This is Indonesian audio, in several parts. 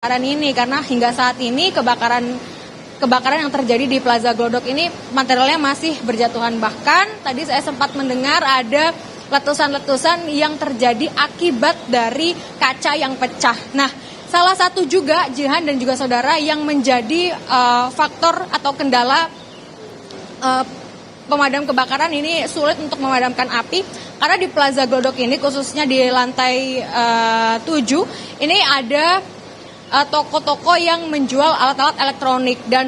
kebakaran ini, karena hingga saat ini kebakaran yang terjadi di Plaza Glodok ini materialnya masih berjatuhan. Bahkan tadi saya sempat mendengar ada letusan-letusan yang terjadi akibat dari kaca yang pecah. Nah, salah satu juga Jihan dan juga saudara yang menjadi faktor atau kendala pemadam kebakaran ini sulit untuk memadamkan api, karena di Plaza Glodok ini khususnya di lantai 7 ini ada toko-toko yang menjual alat-alat elektronik, dan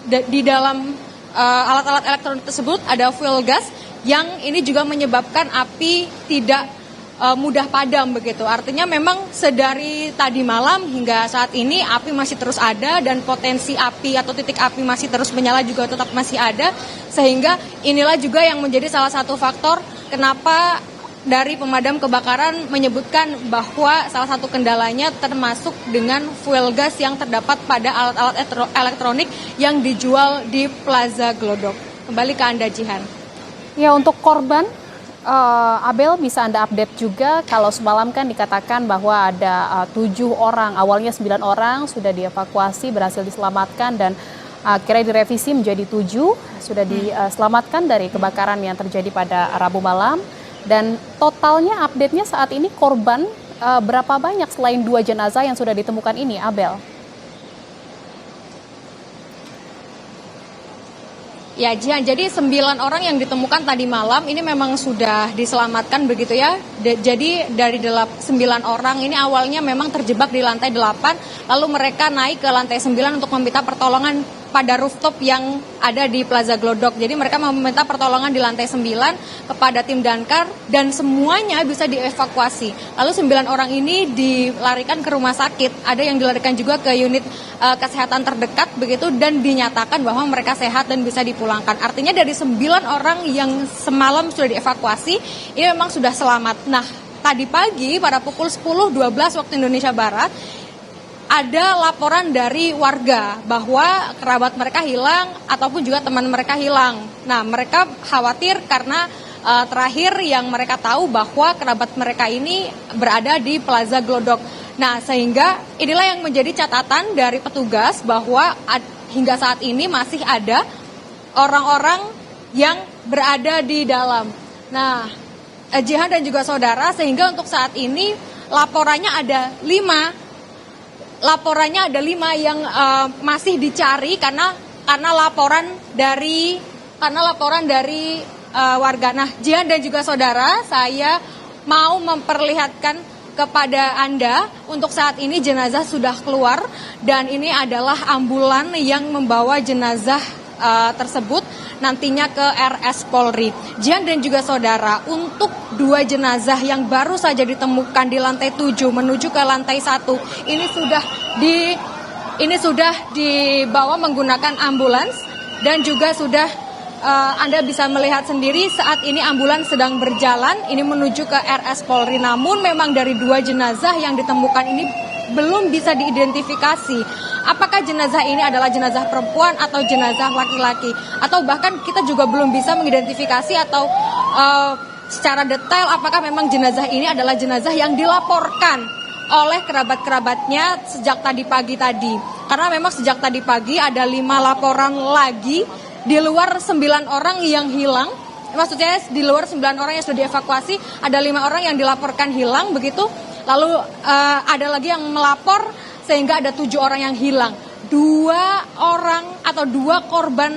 di dalam alat-alat elektronik tersebut ada fuel gas yang ini juga menyebabkan api tidak mudah padam begitu. Artinya memang sedari tadi malam hingga saat ini api masih terus ada, dan potensi api atau titik api masih terus menyala juga tetap masih ada, sehingga inilah juga yang menjadi salah satu faktor kenapa dari pemadam kebakaran menyebutkan bahwa salah satu kendalanya termasuk dengan fuel gas yang terdapat pada alat-alat elektronik yang dijual di Plaza Glodok. Kembali ke Anda, Jihan. Ya, untuk korban, Abel bisa Anda update juga, kalau semalam kan dikatakan bahwa ada 7 orang, awalnya 9 orang sudah dievakuasi, berhasil diselamatkan, dan akhirnya direvisi menjadi 7, sudah diselamatkan dari kebakaran yang terjadi pada Rabu malam. Dan totalnya update-nya saat ini korban berapa banyak selain 2 jenazah yang sudah ditemukan ini, Abel? Ya, Jihan, jadi 9 orang yang ditemukan tadi malam ini memang sudah diselamatkan begitu ya. Jadi dari 9 orang ini awalnya memang terjebak di lantai 8, lalu mereka naik ke lantai 9 untuk meminta pertolongan pada rooftop yang ada di Plaza Glodok. Jadi mereka meminta pertolongan di lantai 9 kepada tim damkar, dan semuanya bisa dievakuasi. Lalu 9 orang ini dilarikan ke rumah sakit. Ada yang dilarikan juga ke unit kesehatan terdekat begitu, dan dinyatakan bahwa mereka sehat dan bisa dipulangkan. Artinya dari 9 orang yang semalam sudah dievakuasi, ini memang sudah selamat. Nah, tadi pagi pada pukul 10.12 waktu Indonesia Barat, ada laporan dari warga bahwa kerabat mereka hilang ataupun juga teman mereka hilang. Nah, mereka khawatir karena terakhir yang mereka tahu bahwa kerabat mereka ini berada di Plaza Glodok. Nah, sehingga inilah yang menjadi catatan dari petugas bahwa hingga saat ini masih ada orang-orang yang berada di dalam. Nah, Jihan dan juga saudara, sehingga untuk saat ini laporannya ada 5 yang masih dicari karena laporan dari warga. Nah, Jihan dan juga saudara, saya mau memperlihatkan kepada Anda untuk saat ini jenazah sudah keluar, dan ini adalah ambulan yang membawa jenazah tersebut nantinya ke RS Polri. Jihan dan juga saudara, untuk 2 jenazah yang baru saja ditemukan di lantai 7 menuju ke lantai 1 ini sudah dibawa menggunakan ambulans, dan juga sudah Anda bisa melihat sendiri saat ini ambulans sedang berjalan ini menuju ke RS Polri. Namun memang dari 2 jenazah yang ditemukan ini belum bisa diidentifikasi apakah jenazah ini adalah jenazah perempuan atau jenazah laki-laki, atau bahkan kita juga belum bisa mengidentifikasi atau secara detail apakah memang jenazah ini adalah jenazah yang dilaporkan oleh kerabat-kerabatnya sejak tadi pagi tadi. Karena memang sejak tadi pagi ada 5 laporan lagi di luar 9 orang yang hilang. Maksudnya di luar 9 orang yang sudah dievakuasi, ada 5 orang yang dilaporkan hilang begitu. Lalu ada lagi yang melapor sehingga ada 7 orang yang hilang. 2 orang atau 2 korban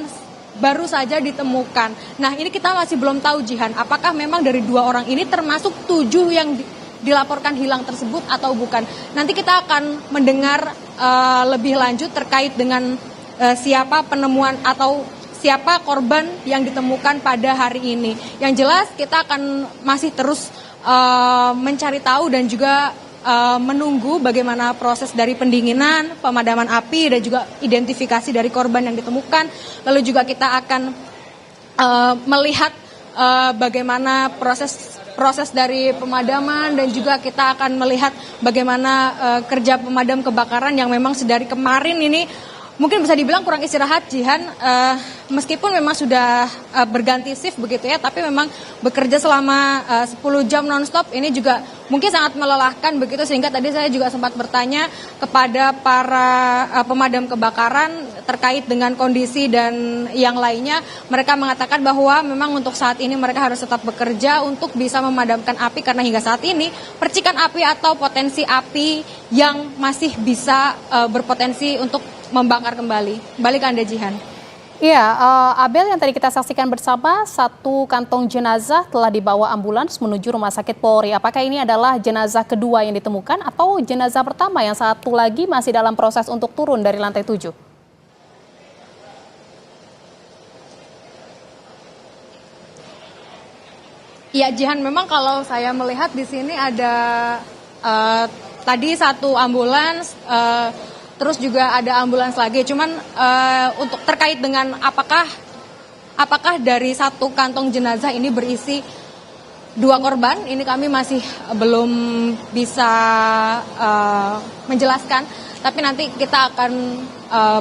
baru saja ditemukan. Nah, ini kita masih belum tahu, Jihan, apakah memang dari 2 orang ini termasuk 7 yang dilaporkan hilang tersebut atau bukan. Nanti kita akan mendengar lebih lanjut terkait dengan siapa penemuan atau siapa korban yang ditemukan pada hari ini. Yang jelas kita akan masih terus mencari tahu dan juga menunggu bagaimana proses dari pendinginan, pemadaman api, dan juga identifikasi dari korban yang ditemukan. Lalu juga kita akan melihat bagaimana proses dari pemadaman, dan juga kita akan melihat bagaimana kerja pemadam kebakaran yang memang sedari kemarin ini mungkin bisa dibilang kurang istirahat, Jihan, meskipun memang sudah berganti shift begitu ya, tapi memang bekerja selama 10 jam nonstop ini juga mungkin sangat melelahkan begitu, sehingga tadi saya juga sempat bertanya kepada para pemadam kebakaran terkait dengan kondisi dan yang lainnya. Mereka mengatakan bahwa memang untuk saat ini mereka harus tetap bekerja untuk bisa memadamkan api, karena hingga saat ini percikan api atau potensi api yang masih bisa berpotensi untuk membakar kembali. Balik ke Anda, Jihan. Iya, Abel, yang tadi kita saksikan bersama, satu kantong jenazah telah dibawa ambulans menuju Rumah Sakit Polri. Apakah ini adalah jenazah kedua yang ditemukan atau jenazah pertama yang satu lagi masih dalam proses untuk turun dari lantai 7? Ya, Jihan, memang kalau saya melihat di sini ada tadi satu ambulans, terus juga ada ambulans lagi. Cuman untuk terkait dengan apakah dari satu kantong jenazah ini berisi 2 korban, ini kami masih belum bisa menjelaskan. Tapi nanti kita akan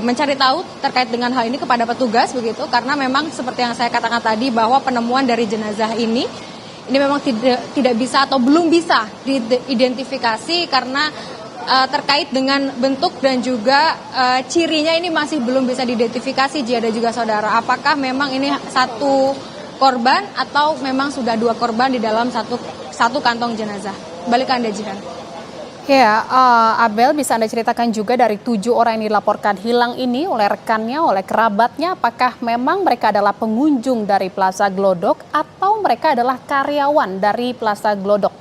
mencari tahu terkait dengan hal ini kepada petugas begitu, karena memang seperti yang saya katakan tadi bahwa penemuan dari jenazah ini memang tidak bisa atau belum bisa diidentifikasi karena terkait dengan bentuk dan juga cirinya ini masih belum bisa diidentifikasi, Jia dan juga saudara. Apakah memang ini satu korban atau memang sudah 2 korban di dalam satu kantong jenazah? Balik ke Anda, Jihan. Ya, Abel, bisa Anda ceritakan juga dari 7 orang yang dilaporkan hilang ini oleh rekannya, oleh kerabatnya, apakah memang mereka adalah pengunjung dari Plaza Glodok atau mereka adalah karyawan dari Plaza Glodok?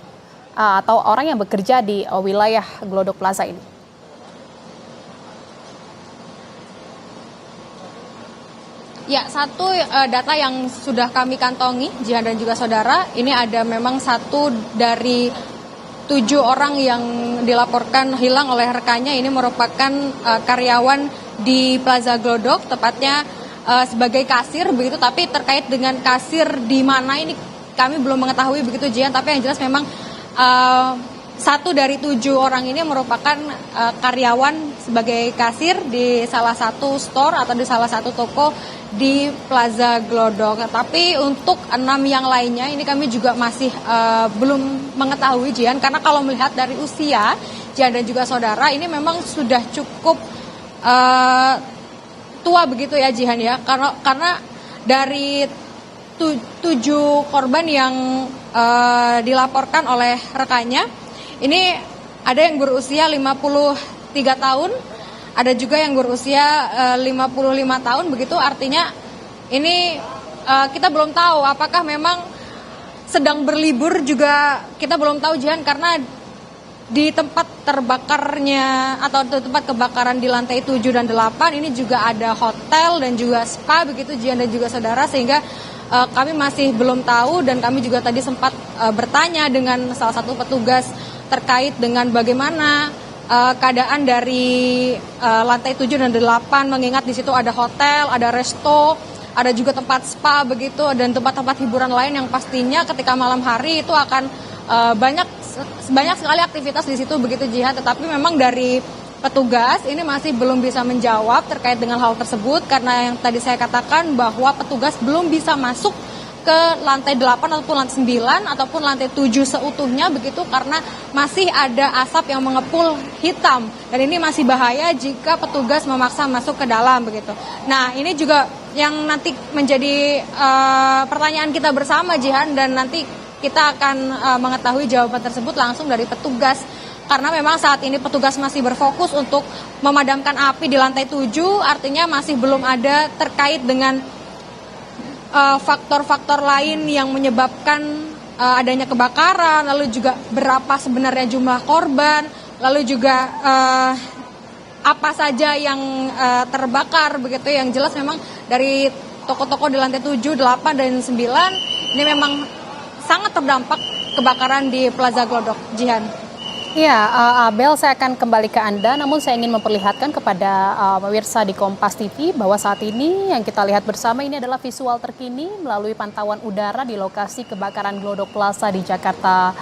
Atau orang yang bekerja di wilayah Glodok Plaza ini? Ya, satu data yang sudah kami kantongi, Jihan dan juga saudara, ini ada memang satu dari 7 orang yang dilaporkan hilang oleh rekannya, ini merupakan karyawan di Plaza Glodok, tepatnya sebagai kasir begitu, tapi terkait dengan kasir di mana ini kami belum mengetahui begitu, Jihan, tapi yang jelas memang satu dari 7 orang ini merupakan karyawan sebagai kasir di salah satu store atau di salah satu toko di Plaza Glodok. Tapi untuk 6 yang lainnya ini kami juga masih belum mengetahui, Jihan, karena kalau melihat dari usia Jihan dan juga saudara ini memang sudah cukup tua begitu ya, Jihan ya, karena dari 7 korban yang dilaporkan oleh rekannya, ini ada yang berusia 53 tahun, ada juga yang berusia 55 tahun begitu, artinya ini kita belum tahu apakah memang sedang berlibur juga, kita belum tahu, Jihan, karena di tempat terbakarnya atau tempat kebakaran di lantai 7 dan 8 ini juga ada hotel dan juga spa begitu, Jihan dan juga saudara, sehingga kami masih belum tahu, dan kami juga tadi sempat bertanya dengan salah satu petugas terkait dengan bagaimana keadaan dari lantai 7 dan 8, mengingat di situ ada hotel, ada resto, ada juga tempat spa begitu, dan tempat-tempat hiburan lain yang pastinya ketika malam hari itu akan banyak sekali aktivitas di situ begitu, Jihan. Tetapi memang dari petugas ini masih belum bisa menjawab terkait dengan hal tersebut, karena yang tadi saya katakan bahwa petugas belum bisa masuk ke lantai 8 ataupun lantai 9 ataupun lantai 7 seutuhnya begitu, karena masih ada asap yang mengepul hitam, dan ini masih bahaya jika petugas memaksa masuk ke dalam begitu. Nah, ini juga yang nanti menjadi pertanyaan kita bersama, Jihan, dan nanti kita akan mengetahui jawaban tersebut langsung dari petugas. Karena memang saat ini petugas masih berfokus untuk memadamkan api di lantai 7, artinya masih belum ada terkait dengan faktor-faktor lain yang menyebabkan adanya kebakaran, lalu juga berapa sebenarnya jumlah korban, lalu juga apa saja yang terbakar begitu. Yang jelas memang dari toko-toko di lantai 7, 8, dan 9 ini memang sangat terdampak kebakaran di Plaza Glodok, Jihan. Ya, Abel, saya akan kembali ke Anda, namun saya ingin memperlihatkan kepada pemirsa di Kompas TV bahwa saat ini yang kita lihat bersama ini adalah visual terkini melalui pantauan udara di lokasi kebakaran Glodok Plaza di Jakarta